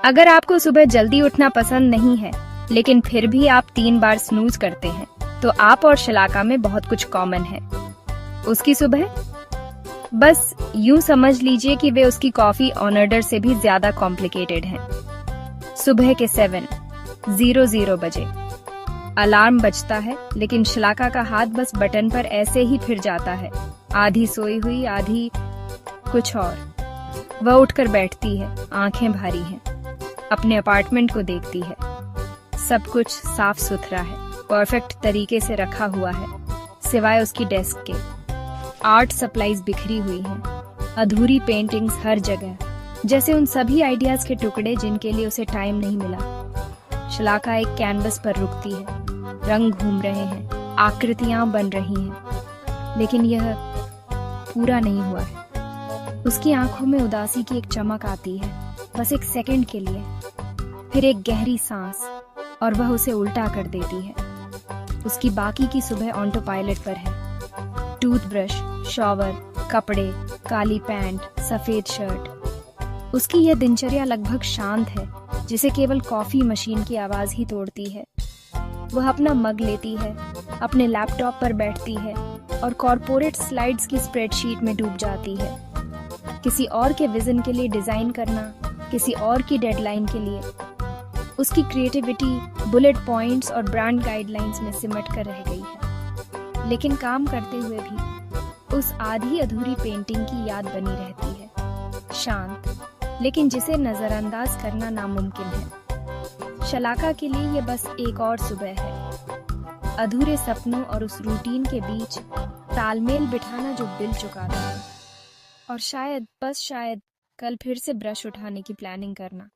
अगर आपको सुबह जल्दी उठना पसंद नहीं है, लेकिन फिर भी आप 3 बार स्नूज करते हैं, तो आप और शलाका में बहुत कुछ कॉमन है। उसकी सुबह, बस यूं समझ लीजिए कि वे उसकी कॉफी ऑन ऑर्डर से भी ज्यादा कॉम्प्लिकेटेड हैं। सुबह के 7:00 बजे अलार्म बजता है, लेकिन शलाका का हाथ बस बटन पर ऐसे ही फिर जाता है, आधी सोई हुई, आधी कुछ और। वह उठकर बैठती है, आंखें भारी हैं, अपने अपार्टमेंट को देखती है। सब कुछ साफ सुथरा है, परफेक्ट तरीके से रखा हुआ है, सिवाय उसकी डेस्क के। आर्ट सप्लाईज बिखरी हुई हैं, अधूरी पेंटिंग्स हर जगह, जैसे उन सभी आइडियाज के टुकड़े जिनके लिए उसे टाइम नहीं मिला। शलाका एक कैनवस पर रुकती है, रंग घूम रहे हैं, आकृतियां बन रही हैं, लेकिन यह पूरा नहीं हुआ है। उसकी आंखों में उदासी की एक चमक आती है, बस एक सेकंड के लिए, फिर एक गहरी सांस, और वह उसे उल्टा कर देती है। उसकी बाकी की सुबह ऑटो पायलट पर है। टूथब्रश, शॉवर, कपड़े, काली पैंट, सफेद शर्ट। उसकी यह दिनचर्या लगभग शांत है, जिसे केवल कॉफी मशीन की आवाज ही तोड़ती है। वह अपना मग लेती है, अपने लैपटॉप पर बैठती है और कॉर्पोरेट स्लाइड्स की स्प्रेडशीट में डूब जाती है। किसी और के विजन के लिए डिजाइन करना, किसी और की डेडलाइन के लिए। उसकी क्रिएटिविटी बुलेट पॉइंट्स और ब्रांड गाइडलाइंस में सिमट कर रह गई है, लेकिन काम करते हुए भी उस आधी अधूरी पेंटिंग की याद बनी रहती है, शांत, लेकिन जिसे नजरअंदाज करना नामुमकिन है। शलाका के लिए ये बस एक और सुबह है, अधूरे सपनों और उस रूटीन के बीच तालमेल बिठाना जो बिल चुकाता है, और शायद, बस शायद, कल फिर से ब्रश उठाने की प्लानिंग करना।